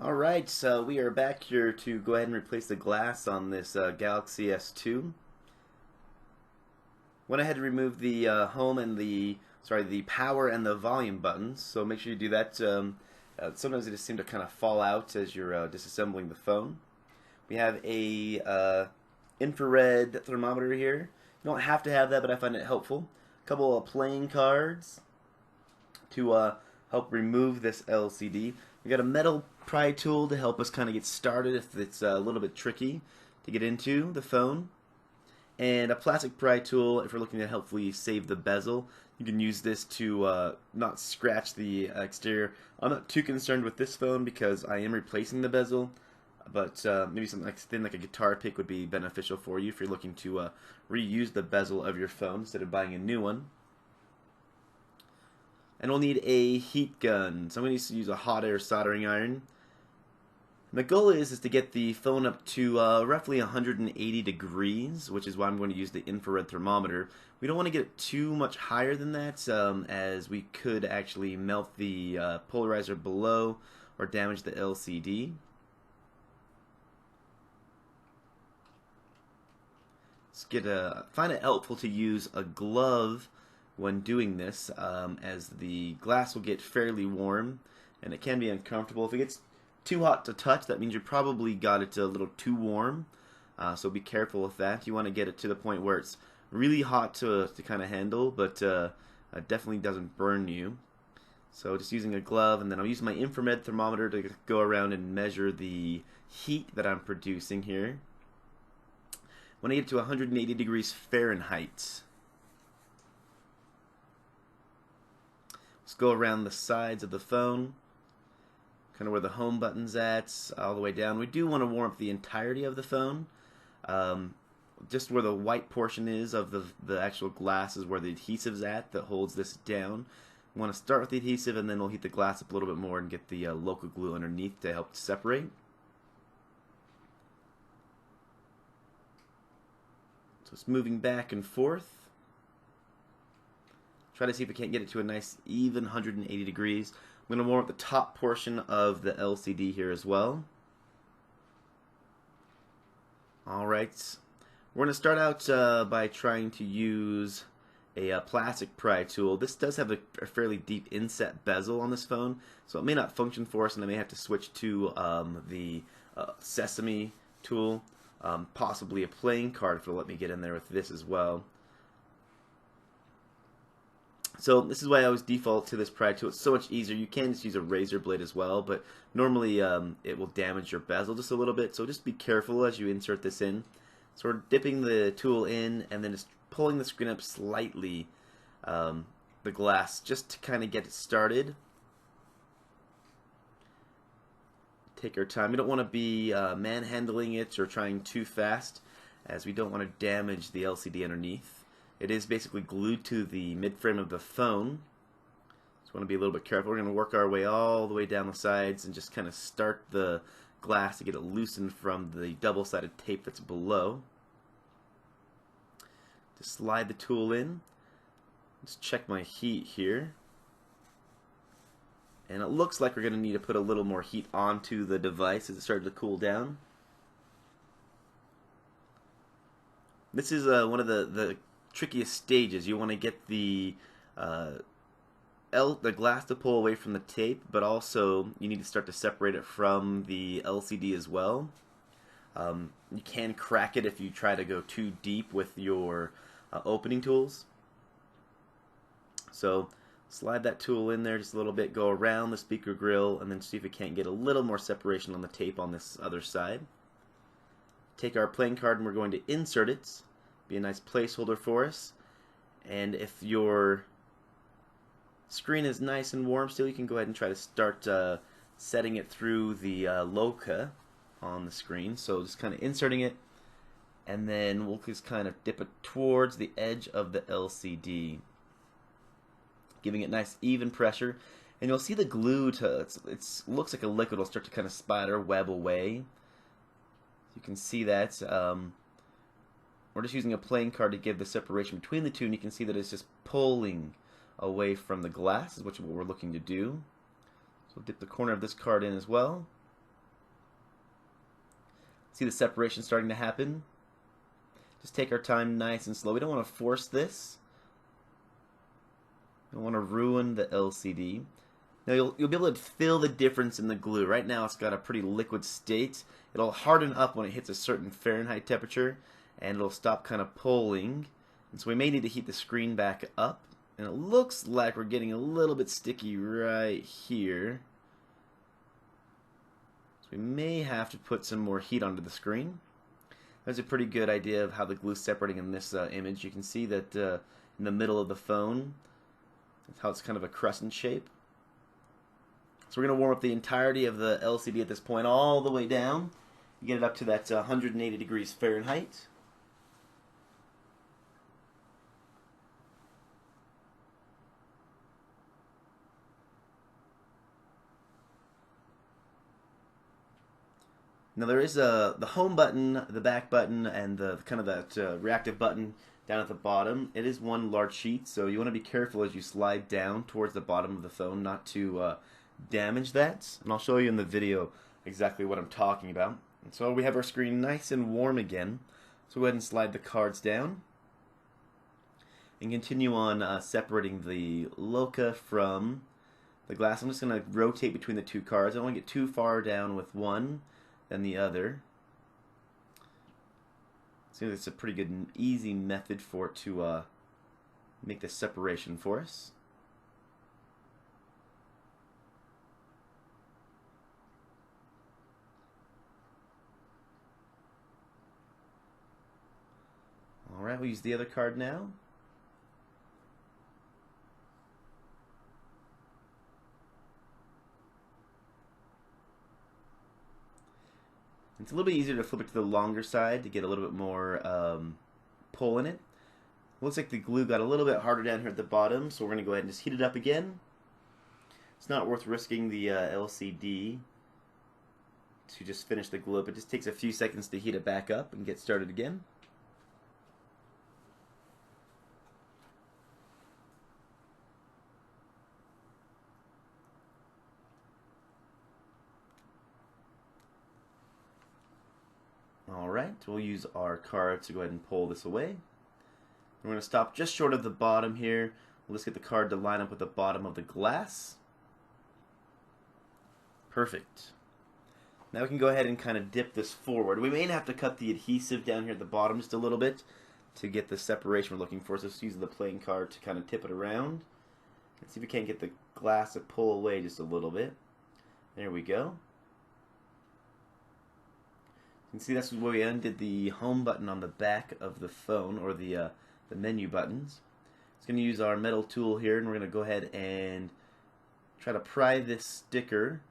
Alright, so we are back here to go ahead and replace the glass on this Galaxy S2. Went ahead and removed the home and the power and the volume buttons, so make sure you do that. Sometimes they just seem to kind of fall out as you're disassembling the phone. We have a infrared thermometer here. You don't have to have that, but I find it helpful. A couple of playing cards to help remove this LCD. We got a metal pry tool to help us kind of get started if it's a little bit tricky to get into the phone, and a plastic pry tool if we're looking to helpfully save the bezel. You can use this to not scratch the exterior. I'm not too concerned with this phone because I am replacing the bezel, but maybe something like thin like a guitar pick would be beneficial for you if you're looking to reuse the bezel of your phone instead of buying a new one. And we'll need a heat gun. So I'm going to use a hot air soldering iron. And the goal is to get the phone up to roughly 180 degrees, which is why I'm going to use the infrared thermometer. We don't want to get it too much higher than that, as we could actually melt the polarizer below or damage the LCD. Find it helpful to use a glove when doing this, as the glass will get fairly warm and it can be uncomfortable. If it gets too hot to touch, that means you probably got it a little too warm, so be careful with that. You want to get it to the point where it's really hot to kind of handle, but definitely doesn't burn you. So just using a glove, and then I'll use my infrared thermometer to go around and measure the heat that I'm producing here. When I get to 180 degrees Fahrenheit, let's go around the sides of the phone, kind of where the home button's at, all the way down. We do want to warm up the entirety of the phone. Just where the white portion is of the actual glass is where the adhesive's at that holds this down. We want to start with the adhesive, and then we'll heat the glass up a little bit more and get the Loca glue underneath to help separate. So it's moving back and forth. Try to see if we can't get it to a nice even 180 degrees. I'm going to warm up the top portion of the LCD here as well. Alright, we're going to start out by trying to use a plastic pry tool. This does have a fairly deep inset bezel on this phone, so it may not function for us, and I may have to switch to the sesame tool, possibly a playing card if it'll let me get in there with this as well. So this is why I always default to this pry tool. It's so much easier. You can just use a razor blade as well, but normally it will damage your bezel just a little bit, so just be careful as you insert this in. So we're dipping the tool in and then just pulling the screen up slightly, the glass, just to kind of get it started. Take our time. You don't want to be manhandling it or trying too fast, as we don't want to damage the LCD underneath. It is basically glued to the mid-frame of the phone, so we want to be a little bit careful. We're going to work our way all the way down the sides and just kind of start the glass to get it loosened from the double-sided tape that's below. Just slide the tool in. Just check my heat here. And it looks like we're going to need to put a little more heat onto the device as it started to cool down. This is one of the trickiest stages. You want to get the glass to pull away from the tape, but also you need to start to separate it from the LCD as well. You can crack it if you try to go too deep with your opening tools. So slide that tool in there just a little bit, go around the speaker grill, and then see if we can't get a little more separation on the tape on this other side. Take our playing card and we're going to insert it. Be a nice placeholder for us. And if your screen is nice and warm still, you can go ahead and try to start setting it through the Loca on the screen. So just kind of inserting it, and then we'll just kind of dip it towards the edge of the LCD, giving it nice even pressure. And you'll see the glue looks like a liquid will start to kind of spider web away. You can see that. We're just using a playing card to give the separation between the two, and you can see that it's just pulling away from the glass, which is what we're looking to do. So dip the corner of this card in as well. See the separation starting to happen? Just take our time nice and slow. We don't want to force this. We don't want to ruin the LCD. Now you'll be able to feel the difference in the glue. Right now it's got a pretty liquid state. It'll harden up when it hits a certain Fahrenheit temperature, and it'll stop kind of pulling. And so we may need to heat the screen back up. And it looks like we're getting a little bit sticky right here. So we may have to put some more heat onto the screen. That's a pretty good idea of how the glue's separating in this image. You can see that in the middle of the phone, that's how it's kind of a crescent shape. So we're going to warm up the entirety of the LCD at this point all the way down. You get it up to that 180 degrees Fahrenheit. Now there is the home button, the back button, and the kind of that reactive button down at the bottom. It is one large sheet, so you want to be careful as you slide down towards the bottom of the phone not to damage that. And I'll show you in the video exactly what I'm talking about. And so we have our screen nice and warm again. So go ahead and slide the cards down. And continue on separating the Loca from the glass. I'm just going to rotate between the two cards. I don't want to get too far down with one than the other. Seems like it's a pretty good and easy method for it to make the separation for us. Alright, we'll use the other card now. It's a little bit easier to flip it to the longer side to get a little bit more pull in it. Looks like the glue got a little bit harder down here at the bottom, so we're going to go ahead and just heat it up again. It's not worth risking the LCD to just finish the glue up. It just takes a few seconds to heat it back up and get started again. Alright, we'll use our card to go ahead and pull this away. We're going to stop just short of the bottom here. We'll just get the card to line up with the bottom of the glass. Perfect. Now we can go ahead and kind of dip this forward. We may have to cut the adhesive down here at the bottom just a little bit to get the separation we're looking for. So just use the playing card to kind of tip it around. Let's see if we can't get the glass to pull away just a little bit. There we go. You can see that's where we undid the home button on the back of the phone, or the menu buttons. It's going to use our metal tool here, and we're going to go ahead and try to pry this sticker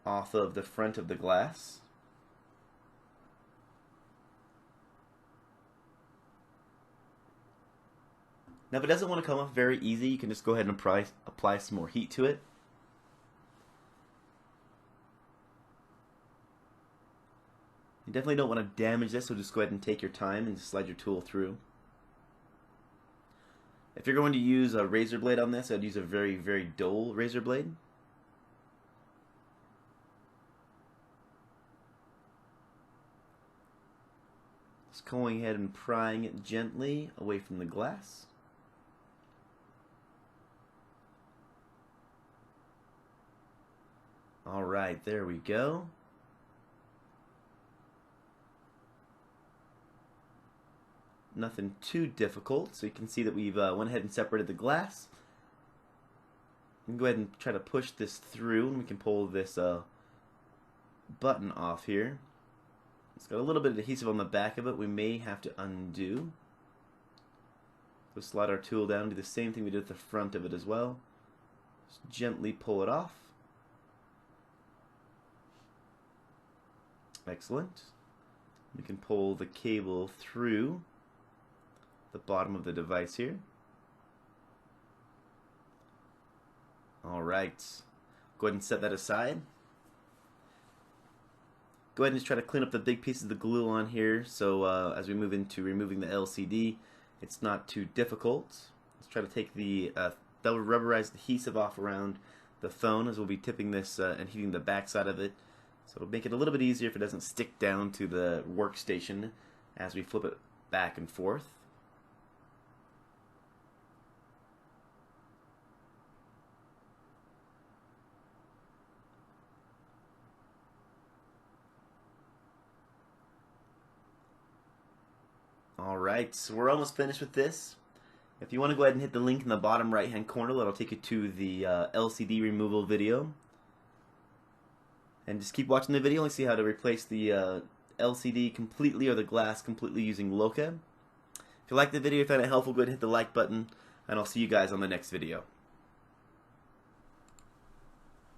off of the front of the glass. Now if it doesn't want to come off very easy, you can just go ahead and apply some more heat to it. You definitely don't want to damage this, so just go ahead and take your time and slide your tool through. If you're going to use a razor blade on this, I'd use a very, very dull razor blade. Just going ahead and prying it gently away from the glass. Alright, there we go. Nothing too difficult, so you can see that we've went ahead and separated the glass. We can go ahead and try to push this through, and we can pull this button off here. It's got a little bit of adhesive on the back of it we may have to undo. We'll slide our tool down, do the same thing we did at the front of it as well. Just gently pull it off. Excellent. We can pull the cable through the bottom of the device here. Alright, go ahead and set that aside. Go ahead and just try to clean up the big pieces of the glue on here, so as we move into removing the LCD, it's not too difficult. Let's try to take the rubberized adhesive off around the phone, as we'll be tipping this and heating the back side of it So it'll make it a little bit easier if it doesn't stick down to the workstation as we flip it back and forth. Alright, so we're almost finished with this. If you want to go ahead and hit the link in the bottom right hand corner, that'll take you to the LCD removal video. And just keep watching the video and see how to replace the LCD completely or the glass completely using Loca. If you like the video, if you found it helpful, go ahead and hit the like button, and I'll see you guys on the next video.